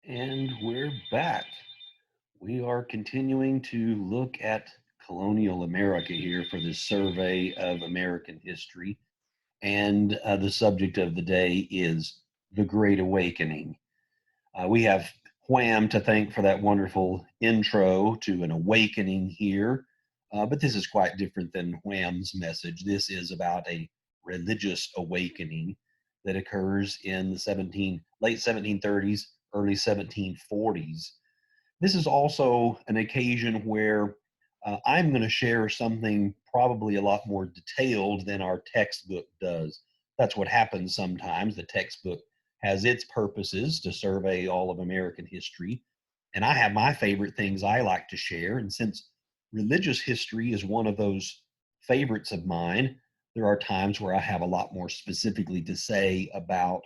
And we're back. We are continuing to look at colonial America here for this survey of American history. And the subject of the day is the Great Awakening. We have Wham to thank for that wonderful intro to an awakening here. But this is quite different than Wham's message. This is about a religious awakening that occurs in the late 1730s, early 1740s. This is also an occasion where I'm going to share something probably a lot more detailed than our textbook does. That's what happens sometimes. The textbook has its purposes to survey all of American history. And I have my favorite things I like to share. And since religious history is one of those favorites of mine, there are times where I have a lot more specifically to say about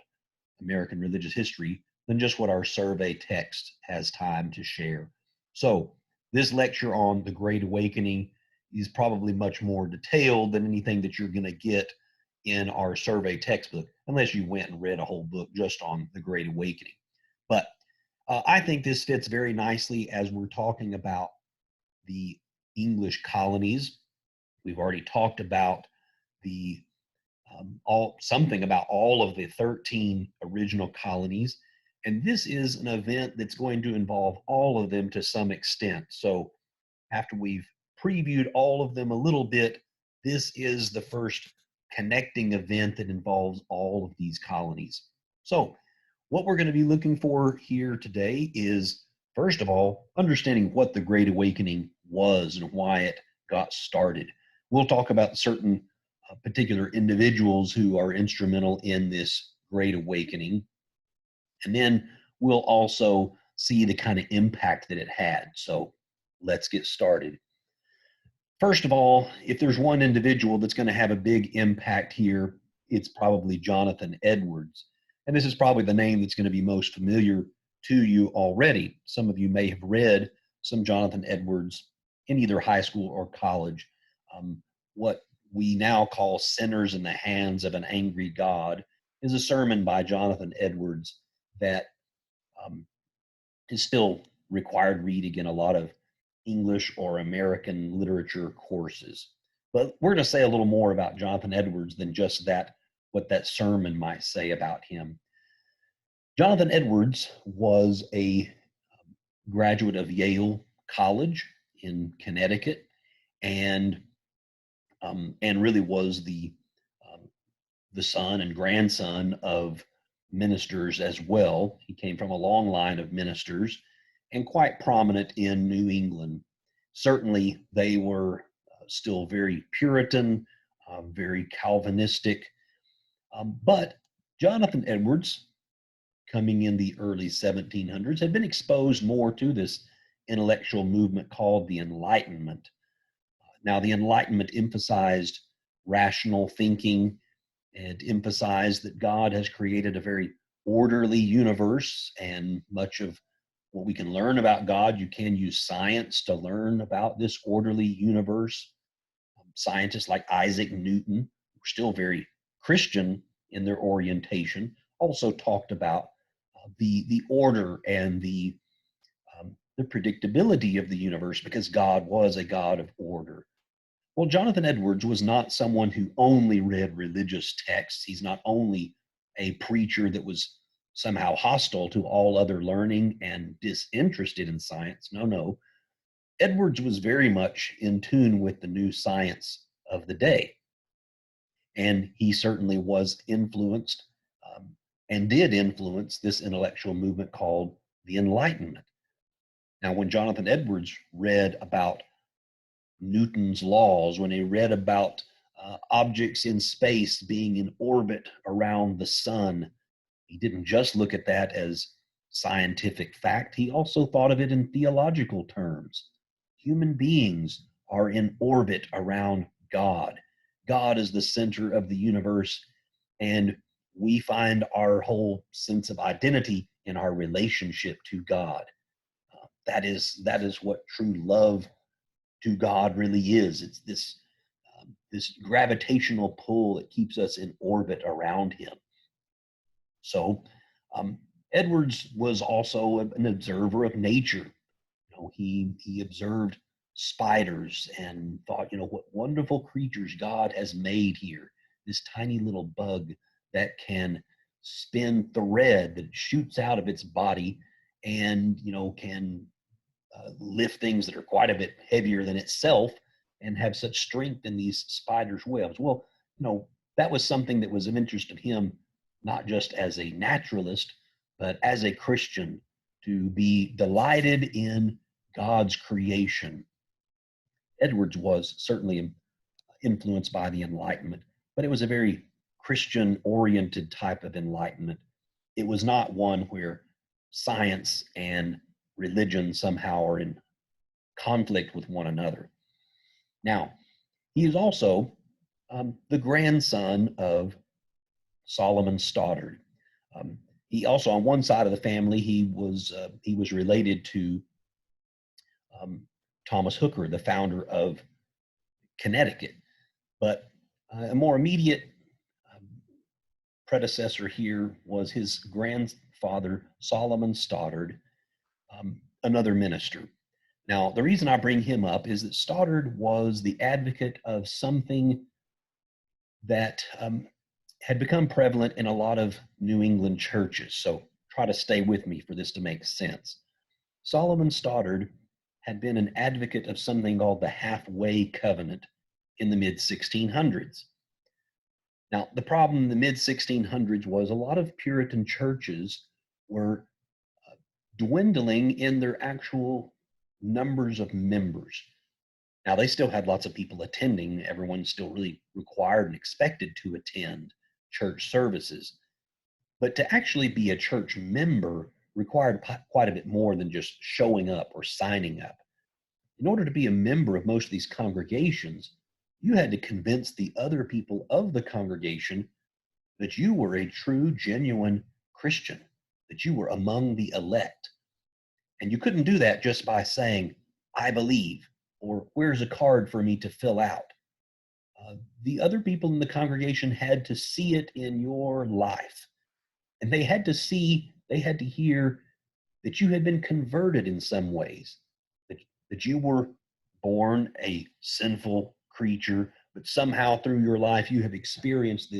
American religious history than just what our survey text has time to share. So, this lecture on the Great Awakening is probably much more detailed than anything that you're going to get in our survey textbook, unless you went and read a whole book just on the Great Awakening. But I think this fits very nicely as we're talking about the English colonies. We've already talked about the all something about all of the 13 original colonies. And this is an event that's going to involve all of them to some extent. So after we've previewed all of them a little bit, this is the first connecting event that involves all of these colonies. So what we're going to be looking for here today is, first of all, understanding what the Great Awakening was and why it got started. We'll talk about certain particular individuals who are instrumental in this Great Awakening. And then we'll also see the kind of impact that it had. So let's get started. First of all, if there's one individual that's going to have a big impact here, it's probably Jonathan Edwards. And this is probably the name that's going to be most familiar to you already. Some of you may have read some Jonathan Edwards in either high school or college. What we now call Sinners in the Hands of an Angry God is a sermon by Jonathan Edwards that um, is still required reading in a lot of English or American literature courses. But we're going to say a little more about Jonathan Edwards than just that, what that sermon might say about him. Jonathan Edwards was a graduate of Yale College in Connecticut, and really was um, the son and grandson of ministers as well. He came from a long line of ministers and quite prominent in New England. Certainly, they were still very Puritan, very Calvinistic. But Jonathan Edwards, coming in the early 1700s, had been exposed more to this intellectual movement called the Enlightenment. Now, the Enlightenment emphasized rational thinking and emphasized that God has created a very orderly universe, and much of what we can learn about God, you can use science to learn about this orderly universe. Scientists like Isaac Newton, who are still very Christian in their orientation, also talked about the order and the predictability of the universe because God was a God of order. Well, Jonathan Edwards was not someone who only read religious texts. He's not only a preacher that was somehow hostile to all other learning and disinterested in science. No, no. Edwards was very much in tune with the new science of the day. And he certainly was influenced and did influence this intellectual movement called the Enlightenment. Now, when Jonathan Edwards read about Newton's laws, when he read about objects in space being in orbit around the sun, he didn't just look at that as scientific fact, he also thought of it in theological terms. Human beings are in orbit around God. God is the center of the universe, and we find our whole sense of identity in our relationship to God. That is what true love to God really is. It's this gravitational pull that keeps us in orbit around Him. So, um, Edwards was also an observer of nature. He observed spiders and thought, what wonderful creatures God has made here. This tiny little bug that can spin thread that shoots out of its body and can lift things that are quite a bit heavier than itself and have such strength in these spiders' webs. Well, that was something that was of interest to him, not just as a naturalist, but as a Christian, to be delighted in God's creation. Edwards was certainly influenced by the Enlightenment, but it was a very Christian oriented type of enlightenment. It was not one where science and religion somehow are in conflict with one another. Now, he is also the grandson of Solomon Stoddard. He also, on one side of the family, he was related to Thomas Hooker, the founder of Connecticut. But a more immediate predecessor here was his grandfather, Solomon Stoddard, another minister. Now, the reason I bring him up is that Stoddard was the advocate of something that had become prevalent in a lot of New England churches. So try to stay with me for this to make sense. Solomon Stoddard had been an advocate of something called the Halfway Covenant in the mid 1600s. Now, the problem in the mid 1600s was a lot of Puritan churches were dwindling in their actual numbers of members. Now, they still had lots of people attending. Everyone's still really required and expected to attend church services. But to actually be a church member required quite a bit more than just showing up or signing up. In order to be a member of most of these congregations, you had to convince the other people of the congregation that you were a true, genuine Christian, that you were among the elect. And you couldn't do that just by saying, I believe, or where's a card for me to fill out. The other people in the congregation had to see it in your life. And they had to hear that you had been converted in some ways, that you were born a sinful creature, but somehow through your life you have experienced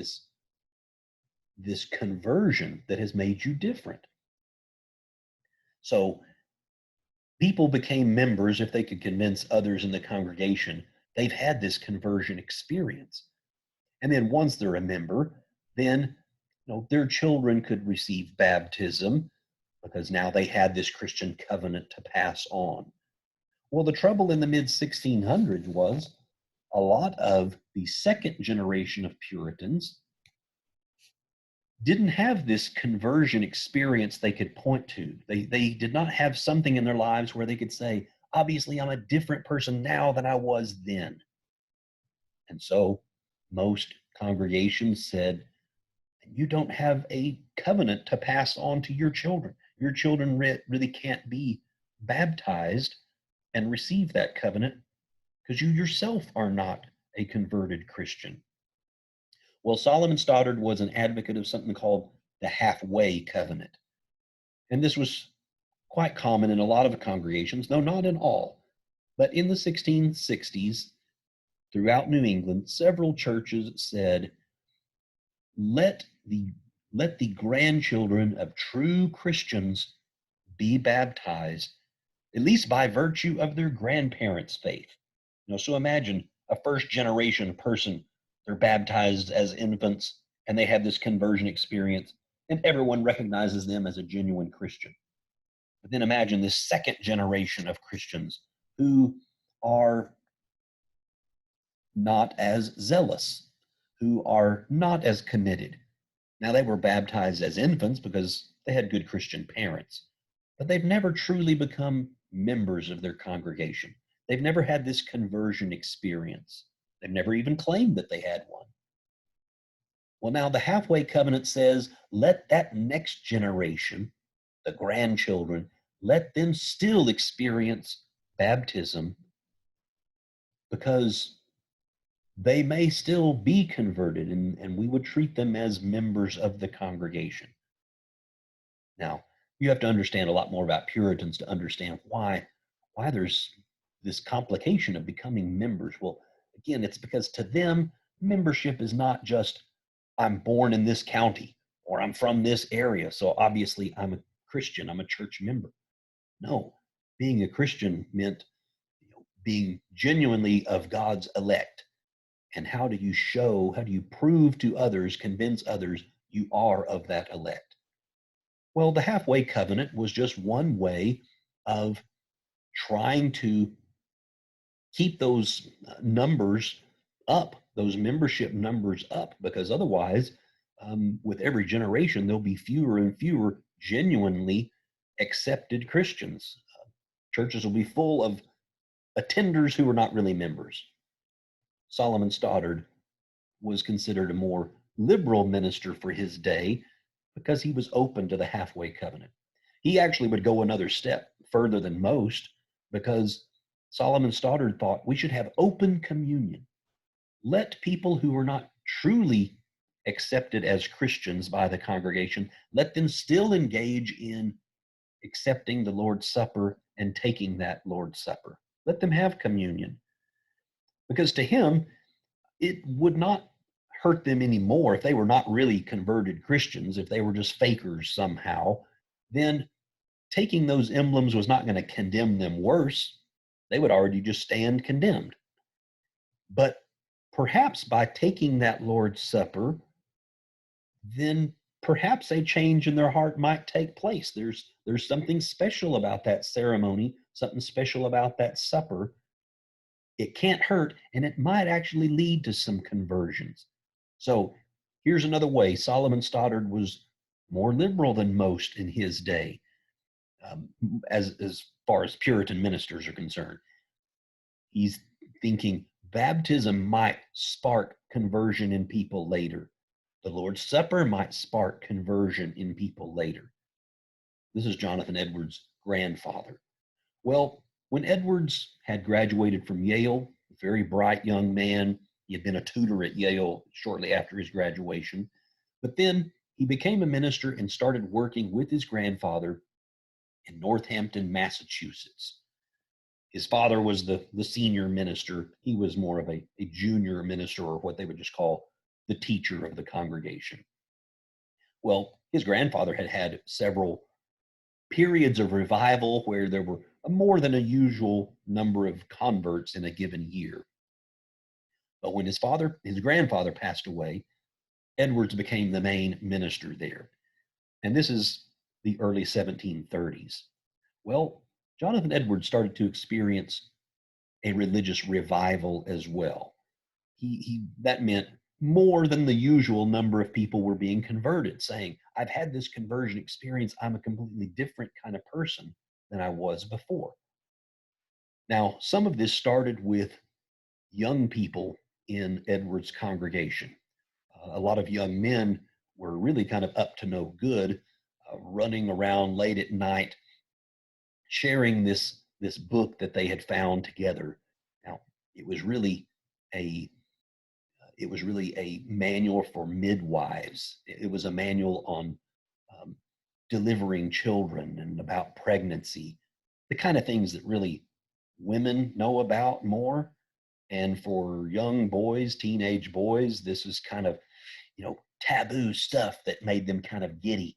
this conversion that has made you different. So people became members if they could convince others in the congregation they've had this conversion experience. And then once they're a member, then their children could receive baptism because now they had this Christian covenant to pass on. Well, the trouble in the mid 1600s was a lot of the second generation of Puritans didn't have this conversion experience they could point to. They did not have something in their lives where they could say, obviously, I'm a different person now than I was then. And so most congregations said, you don't have a covenant to pass on to your children. Your children really can't be baptized and receive that covenant because you yourself are not a converted Christian. Well, Solomon Stoddard was an advocate of something called the Halfway Covenant. And this was quite common in a lot of congregations, though not in all. But in the 1660s, throughout New England, several churches said, let the grandchildren of true Christians be baptized, at least by virtue of their grandparents' faith. So imagine a first generation person, they're baptized as infants and they have this conversion experience and everyone recognizes them as a genuine Christian. But then imagine this second generation of Christians who are not as zealous, who are not as committed. Now, they were baptized as infants because they had good Christian parents, but they've never truly become members of their congregation. They've never had this conversion experience. They've never even claimed that they had one. Well, now the Halfway Covenant says, let that next generation, the grandchildren, let them still experience baptism because they may still be converted and we would treat them as members of the congregation. Now, you have to understand a lot more about Puritans to understand why there's this complication of becoming members. Well, again, it's because to them, membership is not just I'm born in this county or I'm from this area, so obviously I'm a Christian, I'm a church member. No, being a Christian meant being genuinely of God's elect. And how do you prove to others, convince others you are of that elect? Well, the halfway covenant was just one way of trying to keep those numbers up, those membership numbers up, because otherwise, with every generation, there'll be fewer and fewer genuinely accepted Christians. Churches will be full of attenders who are not really members. Solomon Stoddard was considered a more liberal minister for his day because he was open to the halfway covenant. He actually would go another step further than most because Solomon Stoddard thought we should have open communion. Let people who are not truly accepted as Christians by the congregation, let them still engage in accepting the Lord's Supper and taking that Lord's Supper. Let them have communion. Because to him, it would not hurt them anymore if they were not really converted Christians, if they were just fakers somehow, then taking those emblems was not going to condemn them worse. They would already just stand condemned. But perhaps by taking that Lord's Supper, then perhaps a change in their heart might take place. There's something special about that ceremony, something special about that supper. It can't hurt, and it might actually lead to some conversions. So here's another way Solomon Stoddard was more liberal than most in his day, as far as Puritan ministers are concerned. He's thinking baptism might spark conversion in people later. The Lord's Supper might spark conversion in people later. This is Jonathan Edwards' grandfather. Well, when Edwards had graduated from Yale, a very bright young man, he had been a tutor at Yale shortly after his graduation, but then he became a minister and started working with his grandfather in Northampton, Massachusetts. His father was the senior minister. He was more of a junior minister, or what they would just call the teacher of the congregation. Well, his grandfather had had several periods of revival where there were more than a usual number of converts in a given year. But when his grandfather passed away, Edwards became the main minister there. And this is the early 1730s. Well, Jonathan Edwards started to experience a religious revival as well. That meant more than the usual number of people were being converted, saying, I've had this conversion experience. I'm a completely different kind of person than I was before. Now, some of this started with young people in Edwards' congregation. A lot of young men were really kind of up to no good, running around late at night, sharing this book that they had found together. Now, it was really a manual for midwives. It was a manual on um, delivering children and about pregnancy, the kind of things that really women know about more. And for young boys, teenage boys, this is kind of, taboo stuff that made them kind of giddy.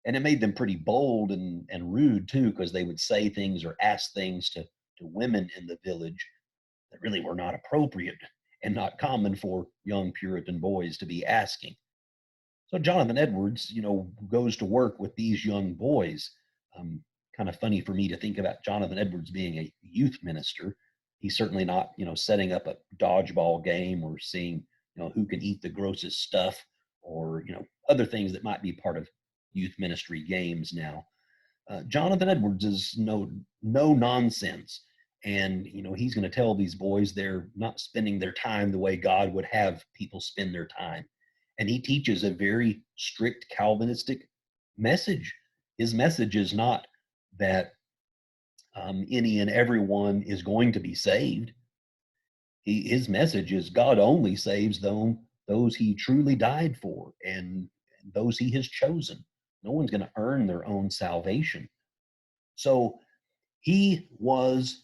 And it made them pretty bold and rude too, because they would say things or ask things to women in the village that really were not appropriate and not common for young Puritan boys to be asking. So Jonathan Edwards, goes to work with these young boys. Kind of funny for me to think about Jonathan Edwards being a youth minister. He's certainly not, setting up a dodgeball game or seeing, who can eat the grossest stuff or, other things that might be part of youth ministry games now. Jonathan Edwards is no nonsense, and he's going to tell these boys they're not spending their time the way God would have people spend their time, and he teaches a very strict Calvinistic message. His message is not that any and everyone is going to be saved. His message is God only saves those he truly died for and those he has chosen, No one's going to earn their own salvation. So he was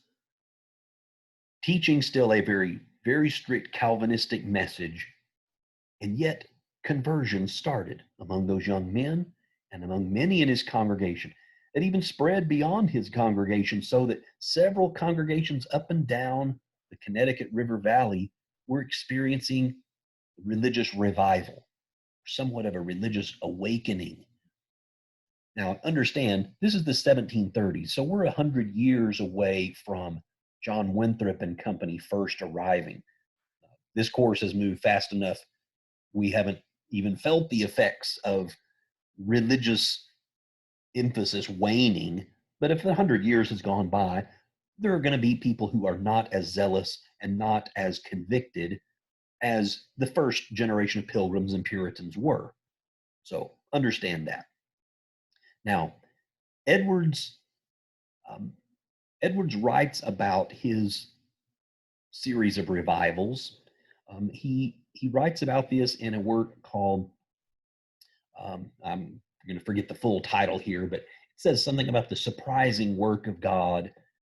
teaching still a very, very strict Calvinistic message, and yet conversion started among those young men and among many in his congregation. It even spread beyond his congregation, so that several congregations up and down the Connecticut River Valley were experiencing religious revival, somewhat of a religious awakening. Now, understand, this is the 1730s, so we're 100 years away from John Winthrop and company first arriving. This course has moved fast enough. We haven't even felt the effects of religious emphasis waning. But if 100 years has gone by, there are going to be people who are not as zealous and not as convicted as the first generation of Pilgrims and Puritans were. So understand that. Now, Edwards Edwards writes about his series of revivals. He writes about this in a work called, I'm going to forget the full title here, but it says something about the surprising work of God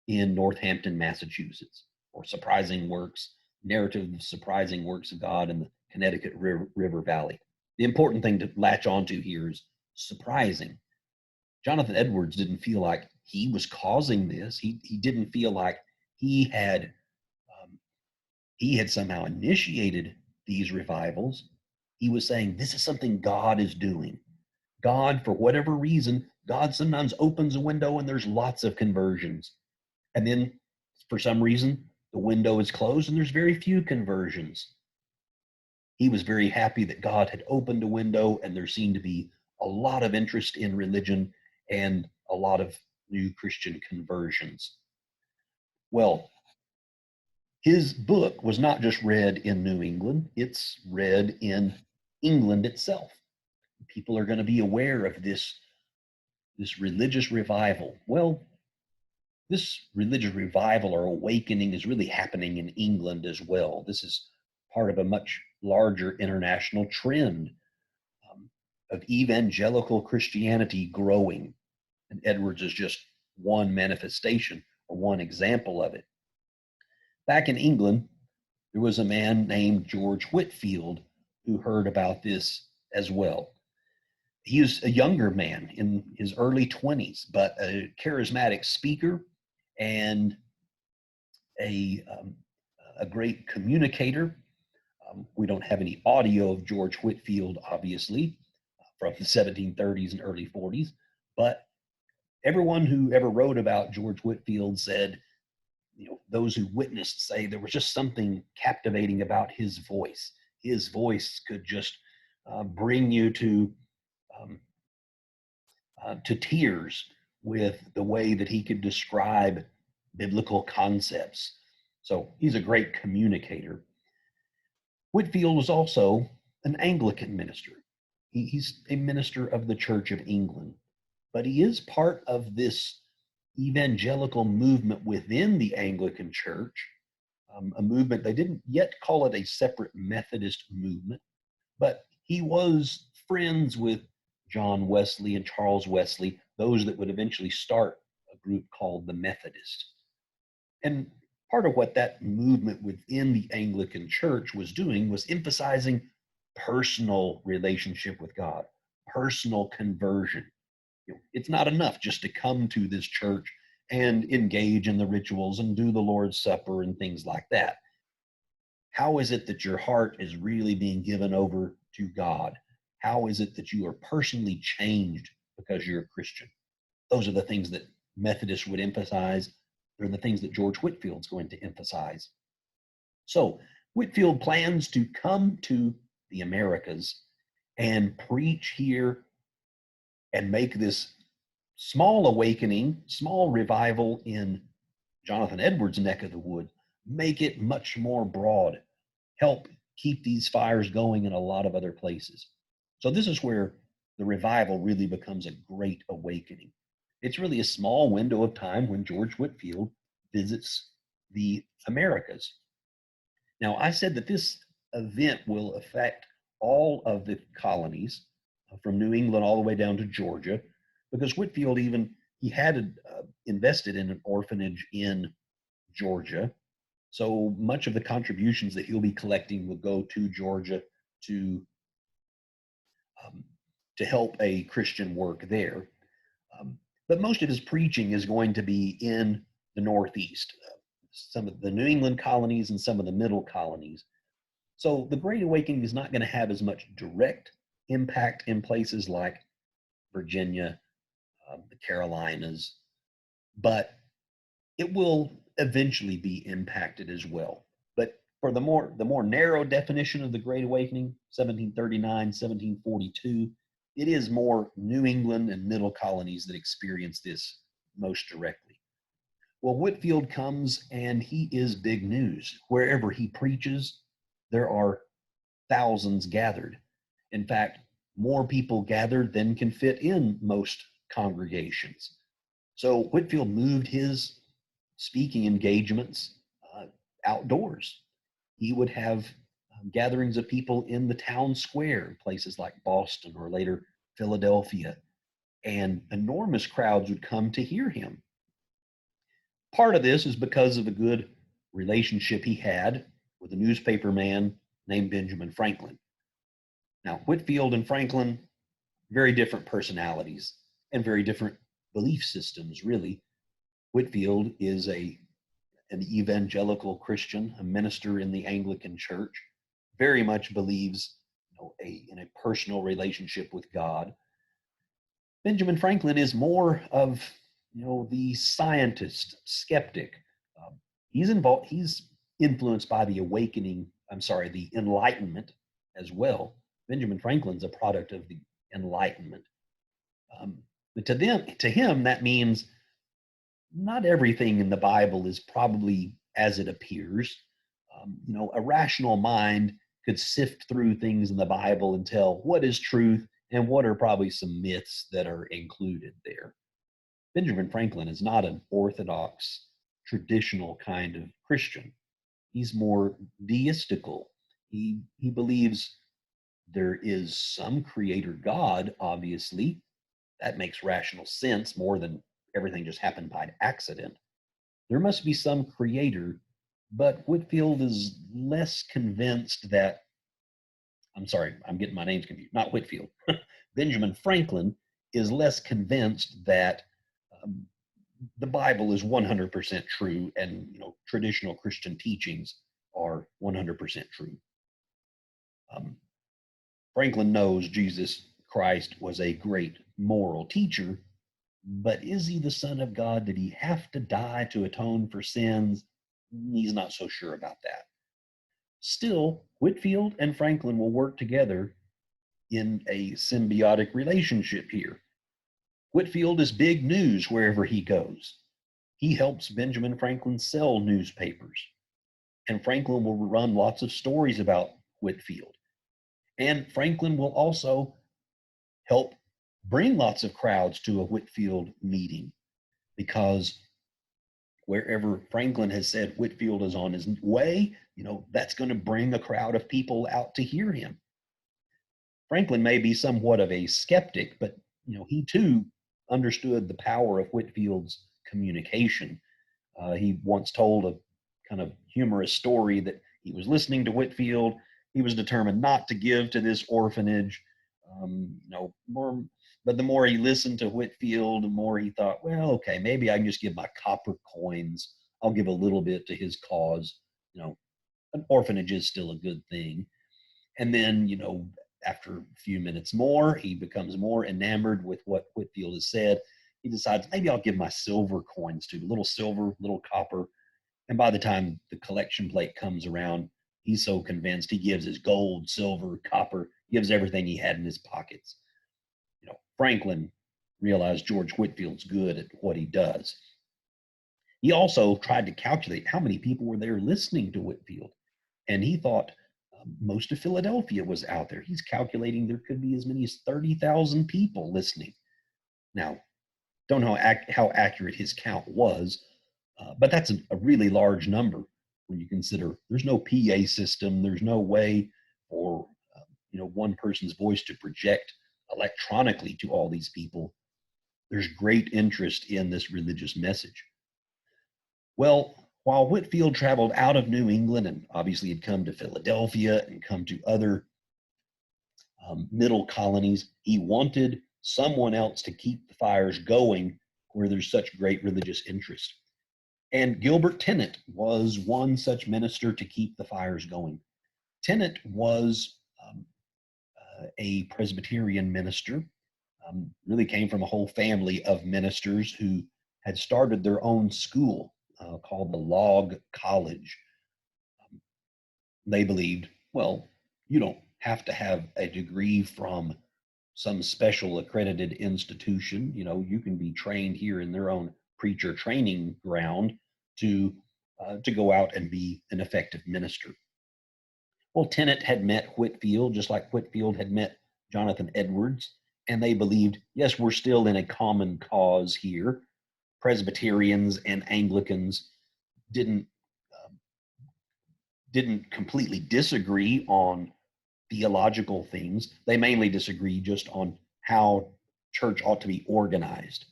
in Northampton, Massachusetts, or surprising works, narrative of surprising works of God in the Connecticut River Valley. The important thing to latch onto here is surprising. Jonathan Edwards didn't feel like he was causing this. He didn't feel like he had somehow initiated these revivals. He was saying this is something God is doing. God, for whatever reason, God sometimes opens a window and there's lots of conversions. And then for some reason, the window is closed and there's very few conversions. He was very happy that God had opened a window and there seemed to be a lot of interest in religion and a lot of new Christian conversions. Well, his book was not just read in New England, it's read in England itself. People are going to be aware of this religious revival. Well, this religious revival or awakening is really happening in England as well. This is part of a much larger international trend of evangelical Christianity growing. And Edwards is just one manifestation or one example of it. Back in England, there was a man named George Whitefield who heard about this as well. He was a younger man in his early 20s, but a charismatic speaker and a great communicator. We don't have any audio of George Whitefield, obviously, from the 1730s and early 40s, but everyone who ever wrote about George Whitefield said, those who witnessed say there was just something captivating about his voice. His voice could just bring you to tears with the way that he could describe biblical concepts. So he's a great communicator. Whitefield was also an Anglican minister. He's a minister of the Church of England, but he is part of this evangelical movement within the Anglican Church, a movement, they didn't yet call it a separate Methodist movement, but he was friends with John Wesley and Charles Wesley, those that would eventually start a group called the Methodists. And part of what that movement within the Anglican Church was doing was emphasizing personal relationship with God, personal conversion. It's not enough just to come to this church and engage in the rituals and do the Lord's Supper and things like that. How is it that your heart is really being given over to God? How is it that you are personally changed because you're a Christian? Those are the things that Methodists would emphasize. They're the things that George Whitefield's going to emphasize. So Whitefield plans to come to the Americas and preach here and make this small awakening, small revival in Jonathan Edwards' neck of the wood, make it much more broad, help keep these fires going in a lot of other places. So this is where the revival really becomes a great awakening. It's really a small window of time when George Whitefield visits the Americas. Now, I said that this event will affect all of the colonies. from New England all the way down to Georgia, because Whitefield he had invested in an orphanage in Georgia. So much of the contributions that he'll be collecting will go to Georgia to um, to help a Christian work there. Um, but most of his preaching is going to be in the Northeast, some of the New England colonies and some of the middle colonies. So the Great Awakening is not going to have as much direct impact in places like Virginia, the Carolinas, but it will eventually be impacted as well. But for the more narrow definition of the Great Awakening, 1739, 1742, it is more New England and middle colonies that experience this most directly. Well, Whitefield comes and he is big news. Wherever he preaches, there are thousands gathered. In fact, more people gathered than can fit in most congregations. So Whitefield moved his speaking engagements outdoors. He would have gatherings of people in the town square, places like Boston or later Philadelphia, and enormous crowds would come to hear him. Part of this is because of a good relationship he had with a newspaper man named Benjamin Franklin. Now, Whitefield and Franklin, very different personalities and very different belief systems, really. Whitefield is an evangelical Christian, a minister in the Anglican Church, very much believes in a personal relationship with God. Benjamin Franklin is more of the scientist, skeptic. He's involved. He's influenced by the awakening. I'm sorry, the Enlightenment as well. Benjamin Franklin's a product of the Enlightenment. But to him, that means not everything in the Bible is probably as it appears. A rational mind could sift through things in the Bible and tell what is truth and what are probably some myths that are included there. Benjamin Franklin is not an orthodox, traditional kind of Christian. He's more deistical. He believes there is some creator God, obviously. That makes rational sense more than everything just happened by accident. There must be some creator, but Whitefield is less convinced that, I'm sorry, I'm getting my names confused, not Whitefield. Benjamin Franklin is less convinced that the Bible is 100% true and traditional Christian teachings are 100% true. Franklin knows Jesus Christ was a great moral teacher, but is he the Son of God? Did he have to die to atone for sins? He's not so sure about that. Still, Whitefield and Franklin will work together in a symbiotic relationship here. Whitefield is big news wherever he goes. He helps Benjamin Franklin sell newspapers, and Franklin will run lots of stories about Whitefield. And Franklin will also help bring lots of crowds to a Whitefield meeting, because wherever Franklin has said Whitefield is on his way, that's going to bring a crowd of people out to hear him. Franklin may be somewhat of a skeptic, but he too understood the power of Whitefield's communication. He once told a kind of humorous story that he was listening to Whitefield. He was determined not to give to this orphanage. But the more he listened to Whitefield, the more he thought, well, okay, maybe I can just give my copper coins. I'll give a little bit to his cause. An orphanage is still a good thing. And then, after a few minutes more, he becomes more enamored with what Whitefield has said. He decides, maybe I'll give my silver coins to, little silver, little copper. And by the time the collection plate comes around, he's so convinced he gives his gold, silver, copper, gives everything he had in his pockets. Franklin realized George Whitefield's good at what he does. He also tried to calculate how many people were there listening to Whitefield. And he thought most of Philadelphia was out there. He's calculating there could be as many as 30,000 people listening. Now, don't know how accurate his count was, but that's a really large number when you consider there's no PA system. There's no way for one person's voice to project electronically to all these people, there's great interest in this religious message. Well, while Whitefield traveled out of New England and obviously had come to Philadelphia and come to other middle colonies, he wanted someone else to keep the fires going where there's such great religious interest. And Gilbert Tennent was one such minister to keep the fires going. Tennent was a Presbyterian minister, really came from a whole family of ministers who had started their own school called the Log College. They believed, well, you don't have to have a degree from some special accredited institution. You know, you can be trained here in their own preacher training ground to go out and be an effective minister. Well, Tennent had met Whitefield just like Whitefield had met Jonathan Edwards, and they believed, yes, we're still in a common cause here. Presbyterians and Anglicans didn't didn't completely disagree on theological things. They mainly disagree just on how church ought to be organized.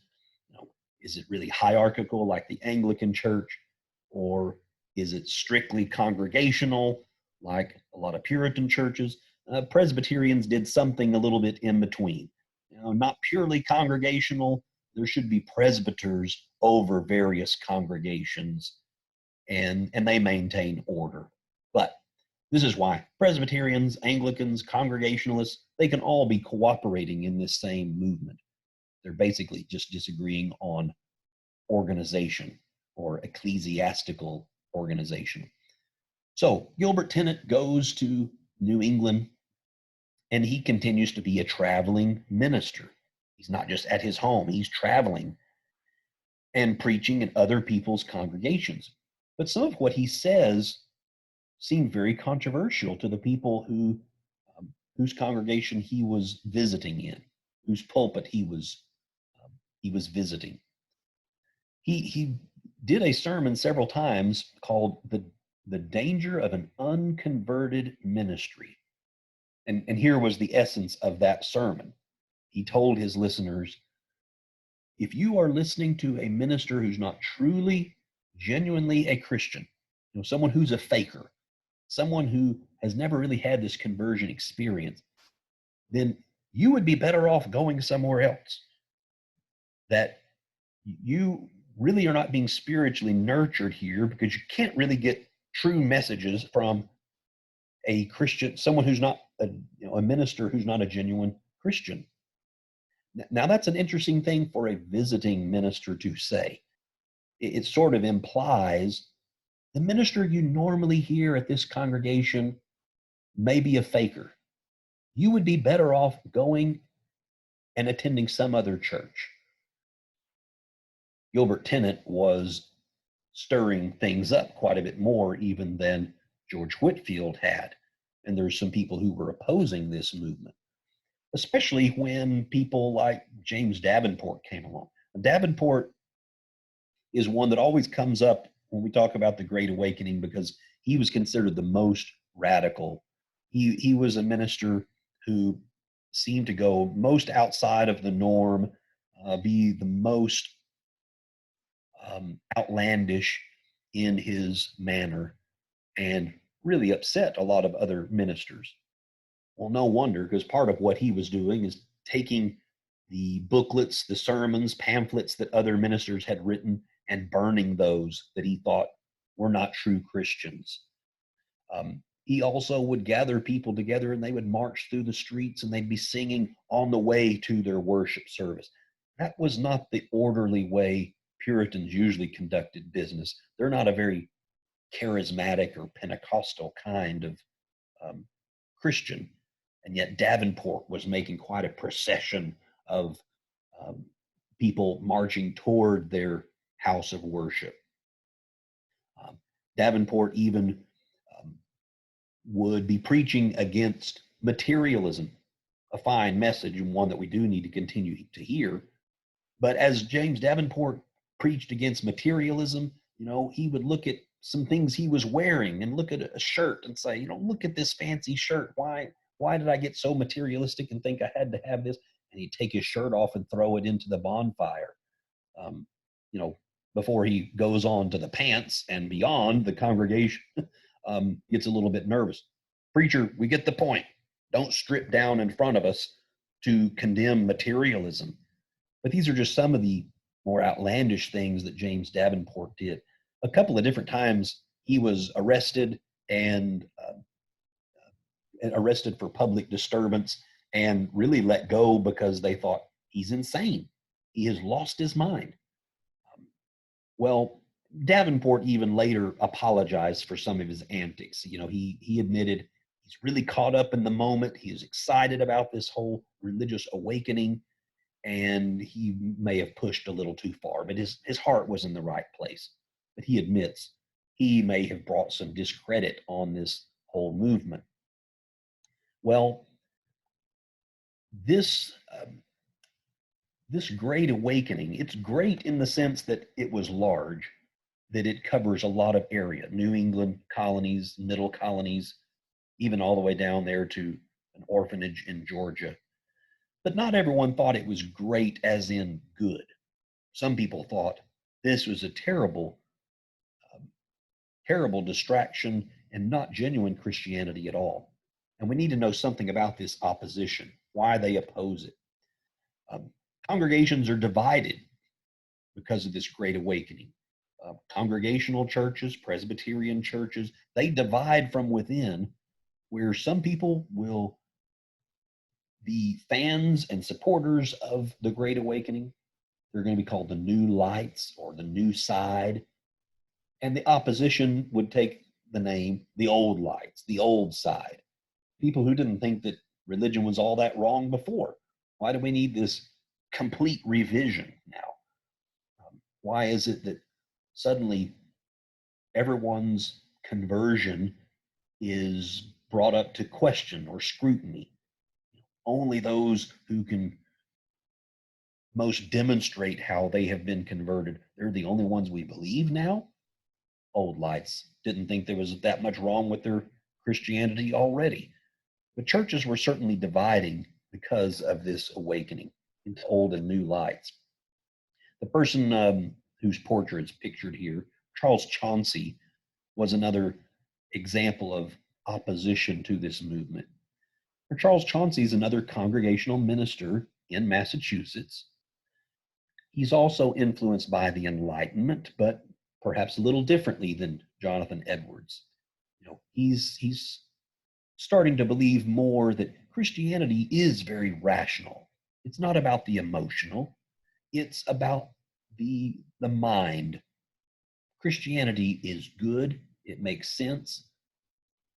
You know, is it really hierarchical like the Anglican Church, or is it strictly congregational like a lot of Puritan churches? Presbyterians did something a little bit in between. You know, not purely congregational. There should be presbyters over various congregations, and they maintain order. But this is why Presbyterians, Anglicans, Congregationalists, they can all be cooperating in this same movement. They're basically just disagreeing on organization or ecclesiastical organization. So Gilbert Tennent goes to New England, and he continues to be a traveling minister. He's not just at his home, he's traveling and preaching in other people's congregations. But some of what he says seemed very controversial to the people whose congregation he was visiting in, whose pulpit he was visiting. He did a sermon several times called the danger of an unconverted ministry. And here was the essence of that sermon. He told his listeners, if you are listening to a minister who's not truly, genuinely a Christian, you know, someone who's a faker, someone who has never really had this conversion experience, then you would be better off going somewhere else. That you really are not being spiritually nurtured here, because you can't really get true messages from a Christian, someone who's not a minister who's not a genuine Christian. Now that's an interesting thing for a visiting minister to say. It sort of implies the minister you normally hear at this congregation may be a faker. You would be better off going and attending some other church. Gilbert Tennent was stirring things up quite a bit more even than George Whitefield had. And there's some people who were opposing this movement, especially when people like James Davenport came along. Davenport is one that always comes up when we talk about the Great Awakening, because he was considered the most radical. He was a minister who seemed to go most outside of the norm, be the most outlandish in his manner, and really upset a lot of other ministers. Well, no wonder, because part of what he was doing is taking the booklets, the sermons, pamphlets that other ministers had written and burning those that he thought were not true Christians. He also would gather people together, and they would march through the streets, and they'd be singing on the way to their worship service. That was not the orderly way Puritans usually conducted business. They're not a very charismatic or Pentecostal kind of Christian. And yet Davenport was making quite a procession of people marching toward their house of worship. Davenport even would be preaching against materialism, a fine message and one that we do need to continue to hear. But as James Davenport preached against materialism, you know, he would look at some things he was wearing and look at a shirt and say, you know, look at this fancy shirt. Why Why did I get so materialistic and think I had to have this? And he'd take his shirt off and throw it into the bonfire. Um, you know, before he goes on to the pants and beyond, the congregation gets a little bit nervous. Preacher, we get the point. Don't strip down in front of us to condemn materialism. But these are just some of the more outlandish things that James Davenport did. A couple of different times he was arrested and arrested for public disturbance and really let go because they thought he's insane. He has lost his mind. Well, Davenport even later apologized for some of his antics. He admitted he's really caught up in the moment. He is excited about this whole religious awakening, and he may have pushed a little too far, but his heart was in the right place. But he admits he may have brought some discredit on this whole movement. Well, this this great awakening, it's great in the sense that it was large, that it covers a lot of area, New England colonies, middle colonies, even all the way down there to an orphanage in Georgia. But not everyone thought it was great as in good. Some people thought this was a um, terrible distraction and not genuine Christianity at all. And we need to know something about this opposition, why they oppose it. Um, Congregations are divided because of this great awakening. Congregational churches, Presbyterian churches, they divide from within, where some people will be fans and supporters of the Great Awakening. They're going to be called the New Lights or the New Side. And the opposition would take the name the Old Lights, the Old Side. People who didn't think that religion was all that wrong before. Why do we need this complete revision now? Why is it that suddenly everyone's conversion is brought up to question or scrutiny? Only those who can most demonstrate how they have been converted, they're the only ones we believe now? Old Lights didn't think there was that much wrong with their Christianity already. But churches were certainly dividing because of this awakening into old and new lights. The person whose portrait is pictured here, Charles Chauncy, was another example of opposition to this movement. Charles Chauncy is another congregational minister in Massachusetts. He's also influenced by the Enlightenment, but perhaps a little differently than Jonathan Edwards. He's starting to believe more that Christianity is very rational. It's not about the emotional, it's about the mind. Christianity is good, it makes sense,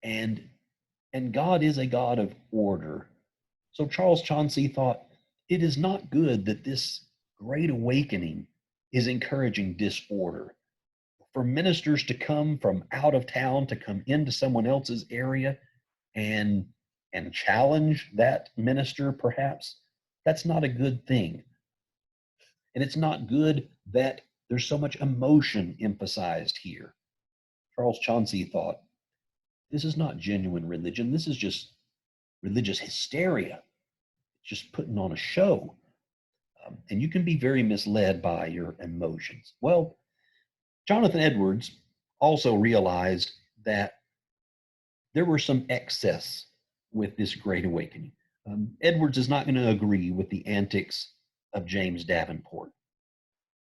and God is a God of order. So Charles Chauncy thought it is not good that this great awakening is encouraging disorder. For ministers to come from out of town to come into someone else's area and challenge that minister, perhaps, that's not a good thing. And it's not good that there's so much emotion emphasized here. Charles Chauncy thought, this is not genuine religion. This is just religious hysteria, just putting on a show. And you can be very misled by your emotions. Well, Jonathan Edwards also realized that there were some excess with this great awakening. Edwards is not going to agree with the antics of James Davenport.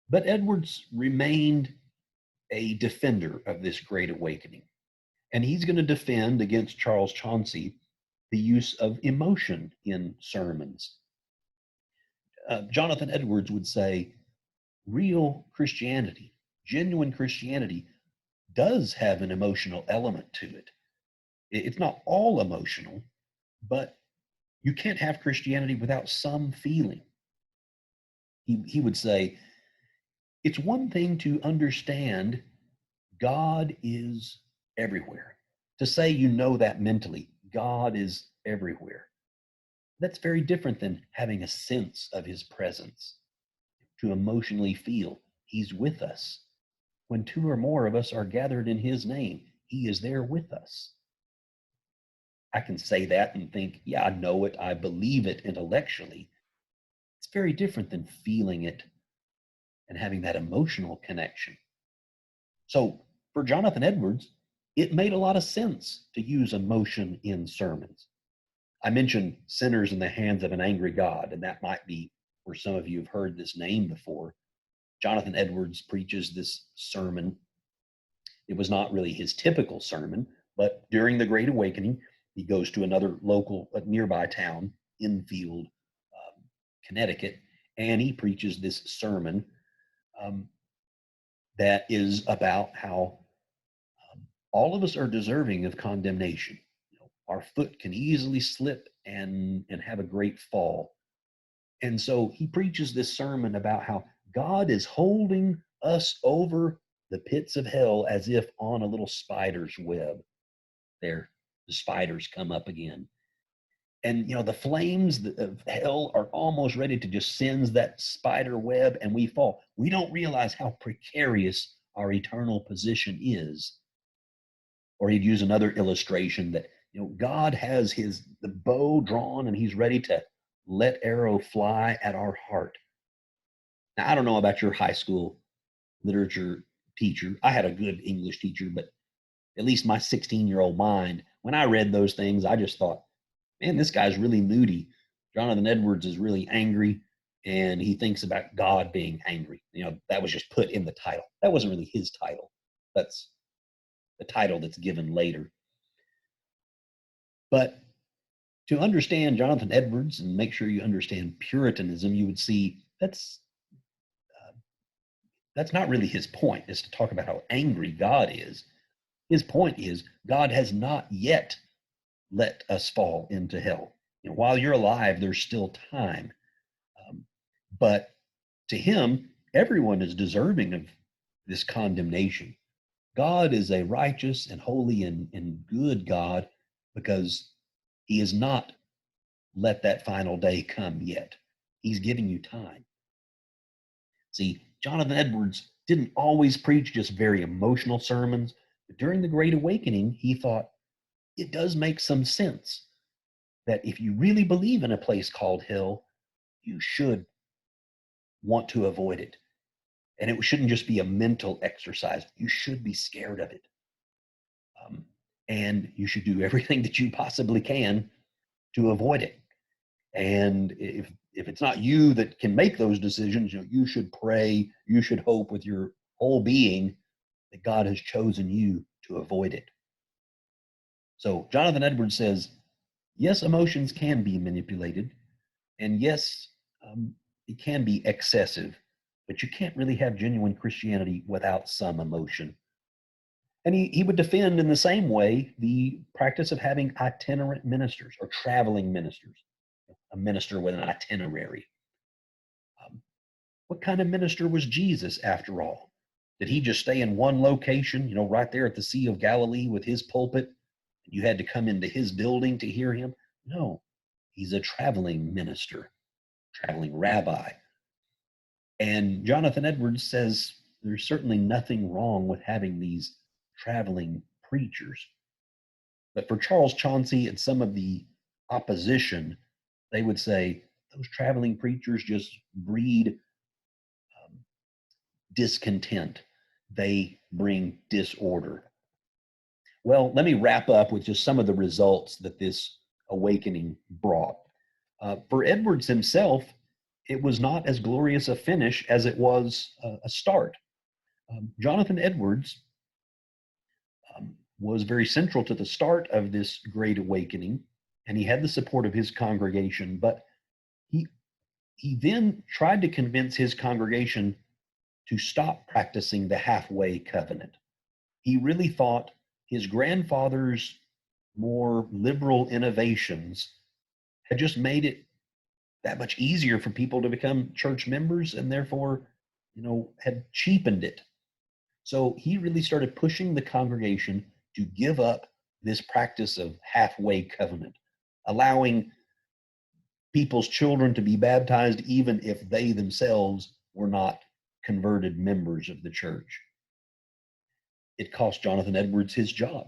But Edwards remained a defender of this great awakening. And he's going to defend against Charles Chauncy the use of emotion in sermons. Jonathan Edwards would say real Christianity, genuine Christianity, does have an emotional element to it. It's not all emotional, but you can't have Christianity without some feeling. He would say, it's one thing to understand God is everywhere. To say you know that mentally, God is everywhere. That's very different than having a sense of his presence, to emotionally feel he's with us. When two or more of us are gathered in his name, he is there with us. I can say that and think, yeah, I know it, I believe it intellectually. It's very different than feeling it and having that emotional connection. So for Jonathan Edwards, it made a lot of sense to use emotion in sermons. I mentioned Sinners in the Hands of an Angry God, and that might be where some of you have heard this name before. Jonathan Edwards preaches this sermon. It was not really his typical sermon, but during the Great Awakening, he goes to another local, nearby town, Enfield, Connecticut, and he preaches this sermon um, that is about how all of us are deserving of condemnation. You know, our foot can easily slip and have a great fall. And so he preaches this sermon about how God is holding us over the pits of hell as if on a little spider's web. There, the spiders come up again. And, the flames of hell are almost ready to just singe that spider web and we fall. We don't realize how precarious our eternal position is. Or he'd use another illustration that, God has the bow drawn and he's ready to let arrow fly at our heart. Now, I don't know about your high school literature teacher. I had a good English teacher, but at least my 16-year-old mind, when I read those things, I just thought, man, this guy's really moody. Jonathan Edwards is really angry, and he thinks about God being angry. That was just put in the title. That wasn't really his title. That's the title that's given later. But to understand Jonathan Edwards and make sure you understand Puritanism, you would see that's not really his point, is to talk about how angry God is. His point is God has not yet let us fall into hell. While you're alive, there's still time. But to him, everyone is deserving of this condemnation. God is a righteous and holy and good God because he has not let that final day come yet. He's giving you time. See, Jonathan Edwards didn't always preach just very emotional sermons, but during the Great Awakening, he thought it does make some sense that if you really believe in a place called hell, you should want to avoid it. And it shouldn't just be a mental exercise. You should be scared of it. And you should do everything that you possibly can to avoid it. And if it's not you that can make those decisions, you should pray, you should hope with your whole being that God has chosen you to avoid it. So Jonathan Edwards says, yes, emotions can be manipulated, and yes, it can be excessive, but you can't really have genuine Christianity without some emotion. And he would defend in the same way the practice of having itinerant ministers or traveling ministers, a minister with an itinerary. What kind of minister was Jesus after all? Did he just stay in one location, right there at the Sea of Galilee with his pulpit? You had to come into his building to hear him? No, he's a traveling minister, traveling rabbi. And Jonathan Edwards says there's certainly nothing wrong with having these traveling preachers. But for Charles Chauncy and some of the opposition, they would say those traveling preachers just breed discontent. They bring disorder. Well, let me wrap up with just some of the results that this awakening brought. For Edwards himself, it was not as glorious a finish as it was a start. Jonathan Edwards was very central to the start of this great awakening, and he had the support of his congregation, but he then tried to convince his congregation to stop practicing the halfway covenant. He really thought his grandfather's more liberal innovations had just made it that much easier for people to become church members and therefore, had cheapened it. So he really started pushing the congregation to give up this practice of halfway covenant, allowing people's children to be baptized even if they themselves were not converted members of the church. It cost Jonathan Edwards his job.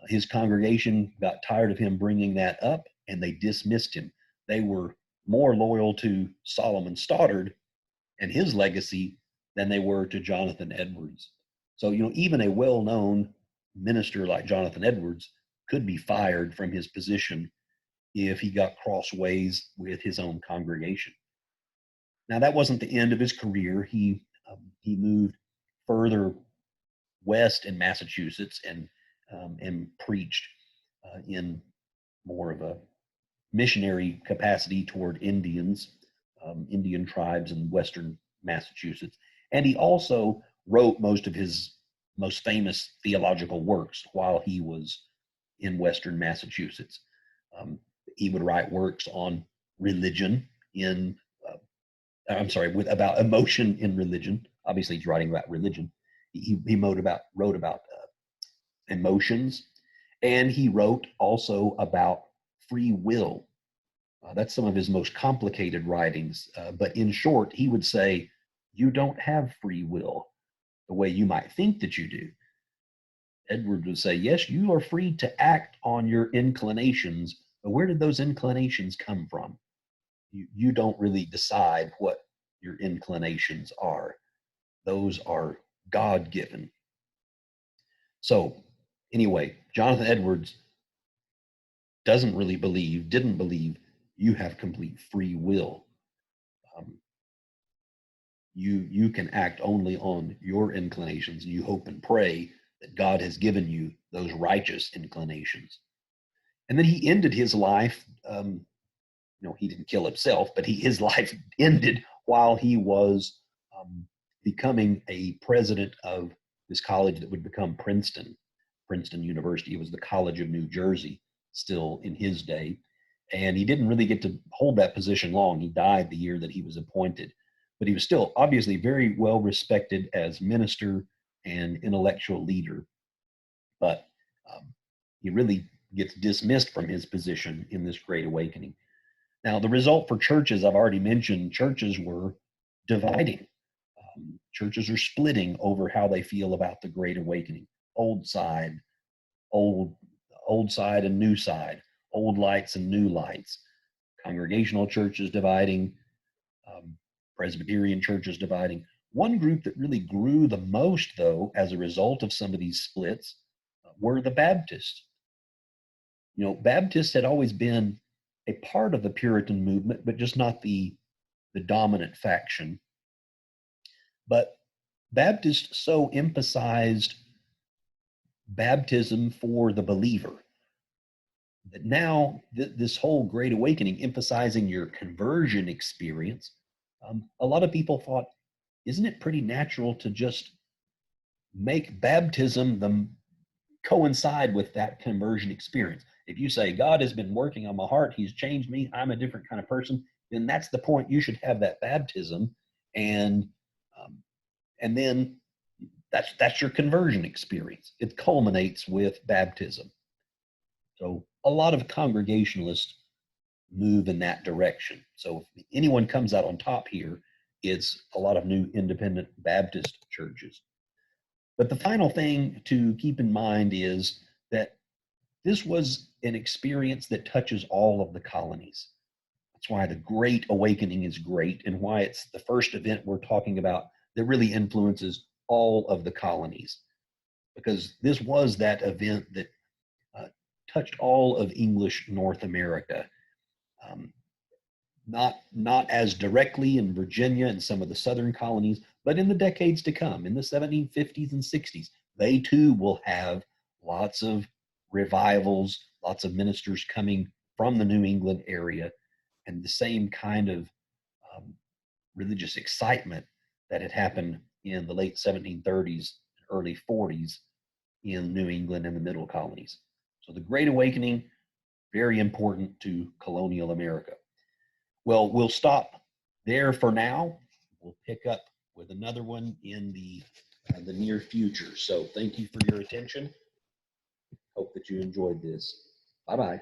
His congregation got tired of him bringing that up, and they dismissed him. They were more loyal to Solomon Stoddard and his legacy than they were to Jonathan Edwards. So, even a well-known minister like Jonathan Edwards could be fired from his position if he got crossways with his own congregation. Now, that wasn't the end of his career. He moved further west in Massachusetts and preached in more of a missionary capacity toward Indians, Indian tribes in western Massachusetts. And he also wrote most of his most famous theological works while he was in western Massachusetts. He would write works on religion about emotion in religion. Obviously, he's writing about religion. He wrote about emotions, and he wrote also about free will. That's some of his most complicated writings. But in short, he would say, you don't have free will the way you might think that you do. Edward would say, yes, you are free to act on your inclinations, but where did those inclinations come from? You don't really decide what your inclinations are. Those are God-given. So anyway, Jonathan Edwards didn't believe you have complete free will. You can act only on your inclinations. You hope and pray that God has given you those righteous inclinations. And then he ended his life. He didn't kill himself, but his life ended while he was becoming a president of this college that would become Princeton University. It was the College of New Jersey still in his day. And he didn't really get to hold that position long. He died the year that he was appointed. But he was still obviously very well respected as minister and intellectual leader. But he really gets dismissed from his position in this Great Awakening. Now, the result for churches, I've already mentioned, churches were dividing. Churches are splitting over how they feel about the Great Awakening. Old side and new side, old lights and new lights. Congregational churches dividing, Presbyterian churches dividing. One group that really grew the most, though, as a result of some of these splits, were the Baptists. Baptists had always been a part of the Puritan movement, but just not the dominant faction. But Baptists so emphasized baptism for the believer that now this whole Great Awakening, emphasizing your conversion experience, a lot of people thought, isn't it pretty natural to just make baptism coincide with that conversion experience? If you say, God has been working on my heart, he's changed me, I'm a different kind of person, then that's the point. You should have that baptism, and then that's your conversion experience. It culminates with baptism. So a lot of Congregationalists move in that direction. So if anyone comes out on top here, it's a lot of new independent Baptist churches. But the final thing to keep in mind is that this was an experience that touches all of the colonies. That's why the Great Awakening is great, and why it's the first event we're talking about that really influences all of the colonies. Because this was that event that touched all of English North America. Not as directly in Virginia and some of the southern colonies, but in the decades to come, in the 1750s and 60s, they too will have lots of revivals, lots of ministers coming from the New England area, and the same kind of religious excitement that had happened in the late 1730s, early 40s in New England and the middle colonies. So the Great Awakening, very important to colonial America. Well, we'll stop there for now. We'll pick up with another one in the near future. So thank you for your attention. Hope that you enjoyed this. Bye-bye.